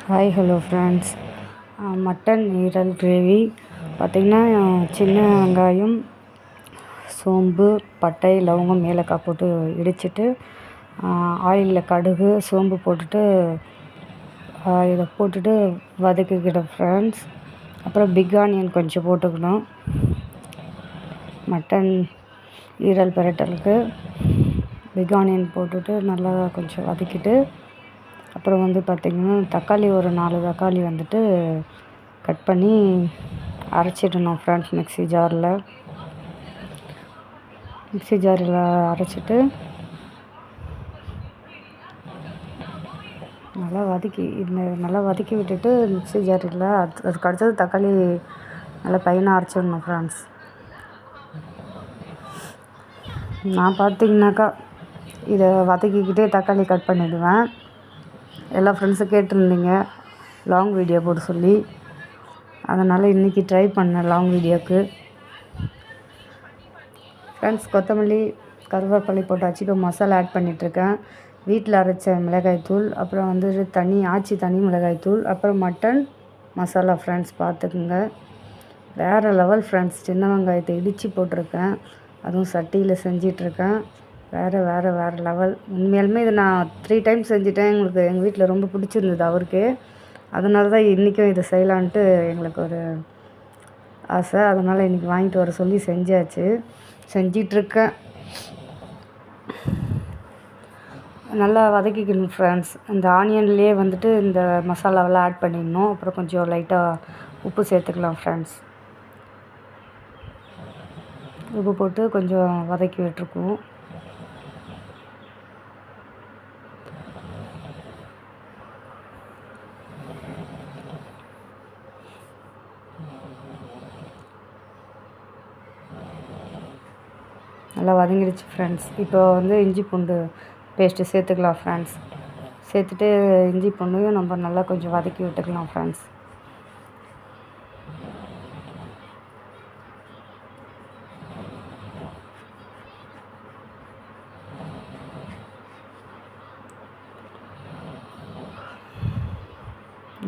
Hi hello friends. Mutton ஈரல் gravy பார்த்திங்கன்னா, சின்ன வெங்காயம், சோம்பு, பட்டை, லவங்கம், ஏலக்காய் போட்டு இடிச்சிட்டு ஆயிலில் கடுகு, சோம்பு போட்டுட்டு இதை போட்டுட்டு வதக்கிக்கிட்டோம் ஃப்ரெண்ட்ஸ். அப்புறம் பிக் ஆனியன் கொஞ்சம் போட்டுக்கணும் மட்டன் ஈரல் பிரட்டலுக்கு. பிக் ஆனியன் போட்டுட்டு நல்லா கொஞ்சம் வதக்கிட்டு, அப்புறம் பார்த்திங்கன்னா தக்காளி ஒரு 4 தக்காளி கட் பண்ணி அரைச்சிடணும் ஃப்ரெண்ட்ஸ். மிக்ஸி ஜாரில் அரைச்சிட்டு நல்லா வதக்கி விட்டுட்டு மிக்ஸி ஜாரில் அதுக்கு அடுத்தது தக்காளி நல்லா பையனாக அரைச்சிடணும் ஃப்ரெண்ட்ஸ். நான் பார்த்திங்கனாக்கா இதை வதக்கிக்கிட்டே தக்காளி கட் பண்ணிவிடுவேன். எல்லா ஃப்ரெண்ட்ஸும் கேட்டிருந்தீங்க லாங் வீடியோ போட சொல்லி, அதனால் இன்றைக்கி ட்ரை பண்ணேன் லாங் வீடியோக்கு ஃப்ரெண்ட்ஸ். கொத்தமல்லி, கருவேப்பிலை போட்டாச்சு. இப்போ மசாலா ஆட் பண்ணிகிட்ருக்கேன். வீட்டில் அரைச்ச மிளகாய்த்தூள், அப்புறம் ஆச்சி தனி மிளகாய்த்தூள், அப்புறம் மட்டன் மசாலா ஃப்ரெண்ட்ஸ். பார்த்துக்குங்க, வேறு லெவல் ஃப்ரெண்ட்ஸ். சின்ன வெங்காயத்தை இடித்து போட்டிருக்கேன், அதுவும் சட்டியில் செஞ்சிட்ருக்கேன். வேறு லெவல். உண்மையாலுமே இதை நான் 3 டைம்ஸ் செஞ்சுட்டேன். எங்கள் வீட்டில் ரொம்ப பிடிச்சிருந்தது அவருக்கே. அதனால தான் இன்றைக்கும் இதை செய்யலான்ட்டு எங்களுக்கு ஒரு ஆசை. அதனால் இன்றைக்கி வாங்கிட்டு வர சொல்லி செஞ்சிட்ருக்கேன். நல்லா வதக்கிக்கணும் ஃப்ரெண்ட்ஸ். இந்த ஆனியன்லேயே இந்த மசாலாவெல்லாம் ஆட் பண்ணிடணும். அப்புறம் கொஞ்சம் லைட்டாக உப்பு சேர்த்துக்கலாம் ஃப்ரெண்ட்ஸ். உப்பு போட்டு கொஞ்சம் வதக்கி விட்டுருக்குவோம். நல்லா வதங்கிடுச்சு ஃப்ரெண்ட்ஸ். இப்போ இஞ்சி பூண்டு பேஸ்ட்டு சேர்த்துக்கலாம் ஃப்ரெண்ட்ஸ். சேர்த்துட்டு இஞ்சி பூண்டையும் நம்ம நல்லா கொஞ்சம் வதக்கி விட்டுக்கலாம் ஃப்ரெண்ட்ஸ்.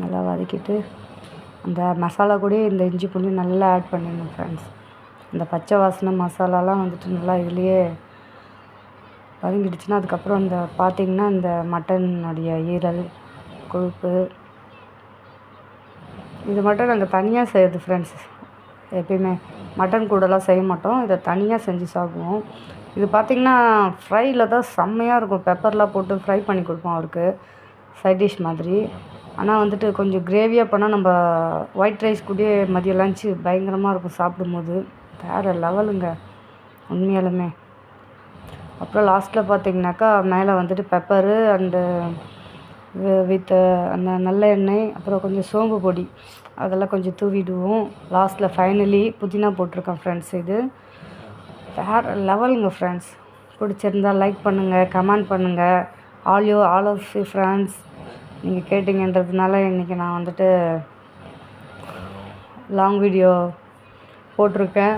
நல்லா வதக்கிட்டு அந்த மசாலா கூட இந்த இஞ்சி பூண்டு நல்லா ஆட் பண்ணிடணும் ஃப்ரெண்ட்ஸ். இந்த பச்சை வாசனை மசாலாலாம் நல்லா இதுலேயே வதங்கிடுச்சுன்னா, அதுக்கப்புறம் பார்த்திங்கன்னா இந்த மட்டனுடைய ஈரல் கொழுப்பு இது மட்டும் நாங்கள் தனியாக செய்கிறது ஃப்ரெண்ட்ஸ். எப்பயுமே மட்டன் கூடலாம் செய்ய மாட்டோம், இதை தனியாக செஞ்சு சாப்பிடுவோம். இது பார்த்திங்கன்னா ஃப்ரையில் தான் செம்மையாக இருக்கும். பெப்பர்லாம் போட்டு ஃப்ரை பண்ணி கொடுப்போம் அவருக்கு, சைட் டிஷ் மாதிரி. ஆனால் கொஞ்சம் கிரேவியாக பண்ணால் நம்ம ஒயிட் ரைஸ் கூட மதியம் லஞ்சு பயங்கரமாக இருக்கும் சாப்பிடும்போது. வேறு லெவலுங்க உண்மையாலுமே. அப்புறம் லாஸ்ட்டில் பார்த்திங்கனாக்கா மேலே பெப்பரு அண்டு வித் அந்த நல்ல எண்ணெய், அப்புறம் கொஞ்சம் சோம்பு பொடி அதெல்லாம் கொஞ்சம் தூவிடுவோம். லாஸ்ட்டில் ஃபைனலி புதினா போட்டிருக்கேன் ஃப்ரெண்ட்ஸ். இது வேறு லெவலுங்க ஃப்ரெண்ட்ஸ். பிடிச்சிருந்தால் லைக் பண்ணுங்கள், கமெண்ட் பண்ணுங்கள். All of you friends. நீங்கள் கேட்டிங்கன்றதுனால இன்றைக்கி நான் லாங் வீடியோ போட்டிருக்கேன்.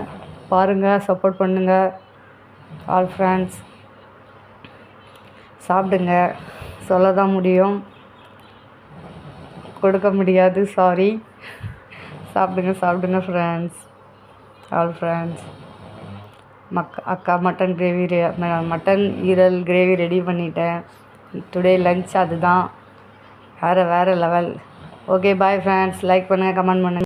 பாருங்கள், சப்போர்ட் பண்ணுங்கள் ஆல் ஃப்ரெண்ட்ஸ். சாப்பிடுங்க, சொல்ல தான் முடியும், கொடுக்க முடியாது, சாரி. சாப்பிடுங்க ஃப்ரெண்ட்ஸ், ஆல் ஃப்ரெண்ட்ஸ். அக்கா மட்டன் ஈரல் கிரேவி ரெடி பண்ணிட்டேன். டுடே லஞ்ச் அதுதான். வேறு level. Okay, bye friends. Like பண்ணுங்கள், கமெண்ட் பண்ணுங்கள்.